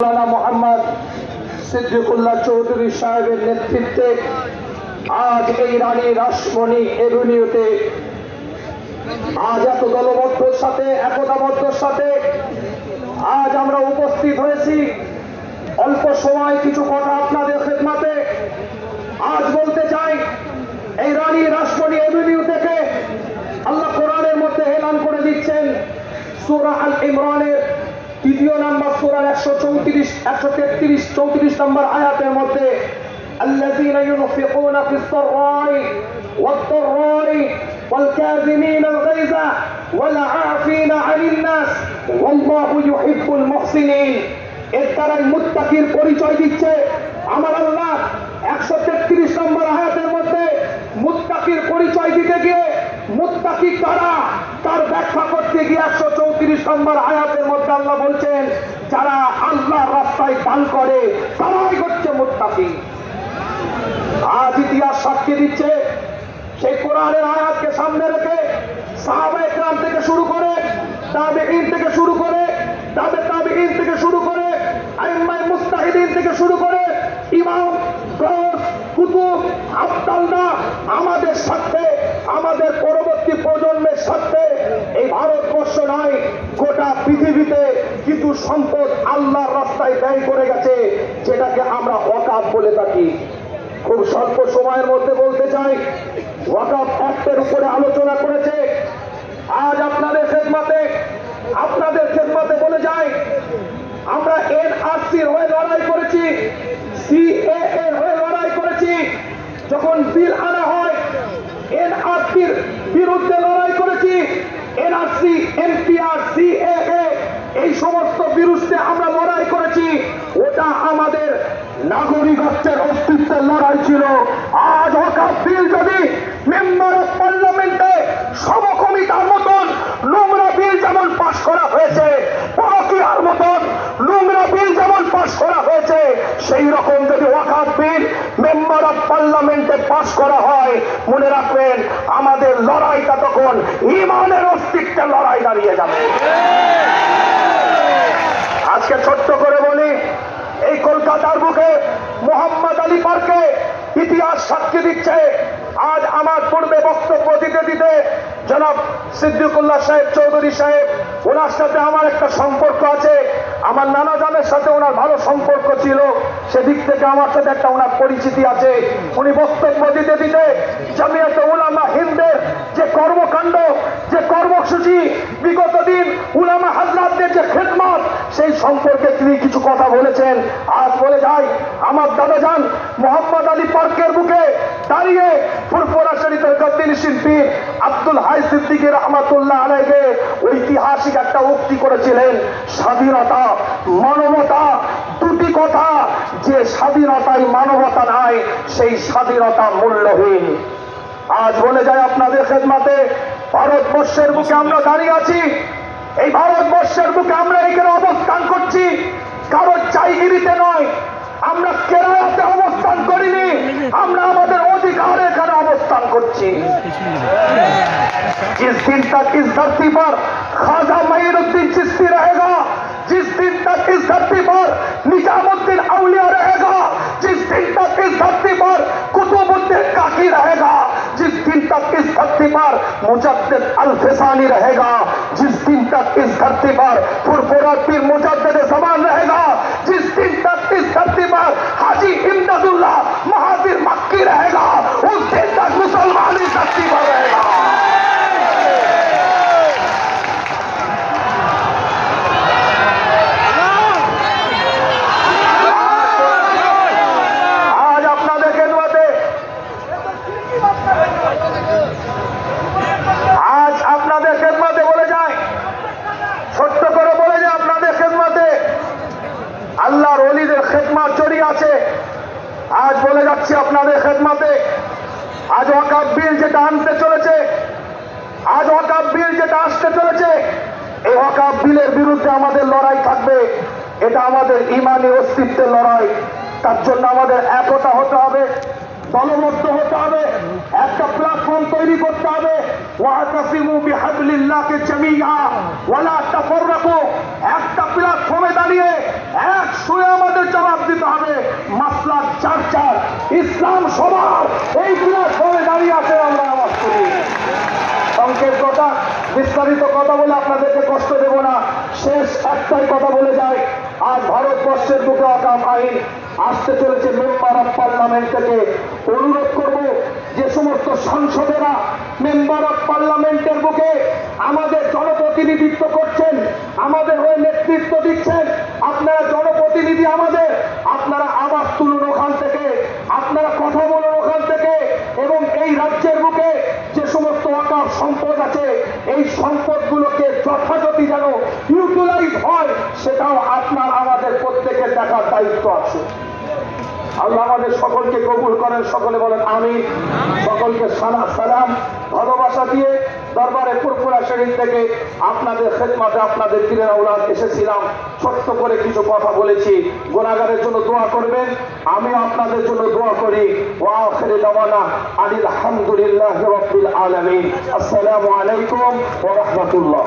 মৌলানা মোহাম্মদ সিদ্দিকুল্লাহ চৌধুরী সাহেবের নেতৃত্বে আজ এই রানী রাসমণি এভিনিউতে আজ এত দলবদ্ধর সাথে একতাবদ্ধর সাথে আজ আমরা উপস্থিত হয়েছি। অল্প সময় কিছু কথা আপনাদের খেদমতে আজ বলতে চাই। এই রানী রাসমণি এভিনিউ থেকে আল্লাহ কোরআনের মধ্যে এলান করে দিচ্ছেন সূরা আল ইমরানের দ্বিতীয় নাম্বার সূরার 133-133 নম্বর আয়াতের মধ্যে আল্লাযীনা ইউনফিকুনা ফিস সাররাই ওয়াদ-দাররাই ওয়াল-কাযিমিনা আল-গায়যা ওয়াল-আফিনা আনিন নাস ওয়াল্লাহু ইউহিব্বুল মুহসিনিন। এর দ্বারাই মুত্তাকির পরিচয় দিচ্ছে আমার আল্লাহ। 133 নম্বর আয়াতের মধ্যে মুত্তাকির পরিচয় দিতে গিয়ে মুত্তাকি কারা তার ব্যাখ্যা করতে গিয়ে 134 নম্বর আয়াতের মধ্যে আল্লাহ বলছেন যারা আল্লাহর রাস্তায় দান করে তারাই হচ্ছে মুত্তাকি। আজ ইতিহাস সাক্ষী দিচ্ছে সেই কোরআনের আয়াতকে সামনে রেখে সাহাবায়ে কেরাম থেকে শুরু করে তাবেঈন থেকে শুরু করে তাবেঈন থেকে শুরু করে আইম্মায়ে মুজতাহিদিন থেকে শুরু করে ইমাম গৌস কুতুব আব্দাল্লাহ আমাদের সাথে আমাদের পরবর্তী প্রজন্মের সাথে এই ভারতবর্ষ নয় গোটা পৃথিবীতে কিছু সম্পদ আল্লাহর রাস্তায় ব্যয় করে গেছে যেটাকে আমরা ওয়াকাফ বলে থাকি। খুব স্বল্প সময়ের মধ্যে বলতে চাই ওয়াকাফ অ্যাক্টের উপরে আলোচনা করেছে। আজ আপনাদের খেদমতে বলে যাই আমরা এনআরসির হয়ে লড়াই করেছি, সিএএ হয়ে লড়াই করেছি। যখন বিল আনা হয় এনআরসির বিরুদ্ধে লড়াই করেছি। এনআরসি এনপিআর সিএএ এই সমস্ত বিরুদ্ধে আমরা লড়াই করেছি। ওটা আমাদের নাগরিকত্বের অস্তিত্বের লড়াই ছিল। আজ ওয়াকাফ বিল যদি মেম্বার অফ পার্লামেন্টে সমকমিতার মতন নোংরা বিল যেমন পাশ করা হয়েছে, পরকীয়ার মতন নোংরা বিল যেমন পাশ করা হয়েছে, সেই রকম যদি ওয়াকাফ বিল মেম্বার অফ পার্লামেন্টে পাশ করা হয়, মনে রাখবেন আমাদের লড়াইটা তখন ঈমানের অস্তিত্বের লড়াই দাঁড়িয়ে যাবে। আজকে ছোট্ট করে বলি এই কলকাতার বুকে মোহাম্মদ আলী পার্কে ইতিহাস সাক্ষী দিচ্ছে। আজ আমার পূর্বে বক্তব্য দিতে দিতে জনাব সিদ্দিকুল্লাহ সাহেব চৌধুরী সাহেব ওনার সাথে আমার একটা সম্পর্ক আছে। আমার নানা জানের সাথে ওনার ভালো সম্পর্ক ছিল, সেদিক থেকে আমার সাথে একটা ওনার পরিচিতি আছে। উনি বক্তব্য দিতে দিতে জামিয়াতে উলামা হিন্দের যে কর্মকাণ্ড যে কর্মসূচি বিগত দিন উলামা হাজরাতদের যে খেদমত সেই সম্পর্কে তিনি কিছু কথা বলেছেন। আজ বলে যাই আমার দাদাজান মোহাম্মদ আলী পার্কের বুকে দাঁড়িয়ে ফুরফুরা শরীফের গদ্দিনী শিল্পী আব্দুল হাই সিদ্দিকী রহমাতুল্লাহ আলাইহি ঐতিহাসিক একটা উক্তি করেছিলেন, স্বাধীনতা মানবতা দুটি কথা, যে স্বাধীনতায় মানবতা নাই সেই স্বাধীনতা মূল্যহীন। আজ বলে যায় আপনাদের খেদমতে ভারতবর্ষের বুকে আমরা দাঁড়িয়ে আছি। এই ভারতবর্ষের বুকে আমরা এখানে অবস্থান করছি কারো জায়গিরিতে নয়, আমরা কেরালাতে অবস্থান করিনি, আমরা আমাদের অধিকারে এখানে অবস্থান করছি। जिस दिन तक इस धरती पर ख्वाजा मईनुद्दीन चिश्ती रहेगा, जिस दिन तक इस धरती पर निजामुद्दीन औलिया रहेगा, जिस दिन तक इस धरती पर कुतुबुद्दीन काकी रहेगा, जिस दिन तक इस धरती पर मुजद्दिद अल-फिसानी रहेगा, जिस दिन तक इस धरती पर फुरफुरा पीर मुजद्दिद ज़मान रहेगा, जिस दिन तक इस धरती पर हाजी इमदादुल्लाह महाजिर मक्की रहेगा, उस दिन तक मुसलमान इस धरती पर रहेगा। আল্লাহর ওলিদের খেদমত জড়িয়ে আছে। আজ বলে যাচ্ছি আপনাদের খেদমতে আজ ওয়াকাফ বিল যেটা আনতে চলেছে, আজ ওয়াকাফ বিল যেটা আসতে চলেছে, এই ওয়াকাফ বিলের বিরুদ্ধে আমাদের লড়াই থাকবে। এটা আমাদের ঈমানি অস্তিত্বের লড়াই। তার জন্য আমাদের একতা হতে হবে, দলবদ্ধ হতে হবে, একটা প্ল্যাটফর্ম তৈরি করতে হবে। ওয়াতাসিমু বিহাবলিল্লাহি জামিআ ওয়ালা তাফাররাকু, একটা প্ল্যাটফর্মে দাঁড়িয়ে এক সুরে আমাদের জবাব দিতে হবে। মাসলাক চার চার, ইসলাম সবার, এই বিরাট হয়ে দাঁড়িয়ে আছে। আমরা আওয়াজ করি। সংক্ষেপ কথা, বিস্তারিত কথা বলে আপনাদেরকে কষ্ট দেব না। শেষ একটাই কথা বলে যায়, আজ ভারতবর্ষের বুকে আকাম আইন আসতে চলেছে। মেম্বার অফ পার্লামেন্ট থেকে অনুরোধ করব, যে সমস্ত সাংসদেরা মেম্বার অফ পার্লামেন্টের বুকে আমাদের জনপ্রতিনিধিত্ব করছেন, আমাদের হয়ে নেতৃত্ব দিচ্ছেন, আপনারা জনপ্রতিনিধি আমাদের, আপনারা আওয়াজ তুলুন ওখান থেকে, আপনারা কথা বলুন ওখান থেকে, এবং এই রাজ্যের বুকে যে সমস্ত ওয়াকাফ সম্পদ আছে, এই সম্পদগুলোকে যথাযথ যেন ইউটিলাইজ হয়, সেটাও আপনার আমাদের প্রত্যেকের দেখার দায়িত্ব আছে। আল্লাহ আমাদের সকলকে কবুল করেন। সকলে বলেন আমিন। সকলকে সালাম ভালোবাসা দিয়ে দরবারে ফুরফুরা শরীফ থেকে আপনাদের খেদমতে, আপনাদের পীরের আওলাদ এসেছিলাম। ছোট্ট করে কিছু কথা বলেছি, গুনাহগারের জন্য দোয়া করবেন, আমি আপনাদের জন্য দোয়া করি। ওয়া আখিরু দাওয়ানা আনিল হামদুলিল্লাহি রাব্বিল আলামিন। আসসালামু আলাইকুম ওয়া রাহমাতুল্লাহ।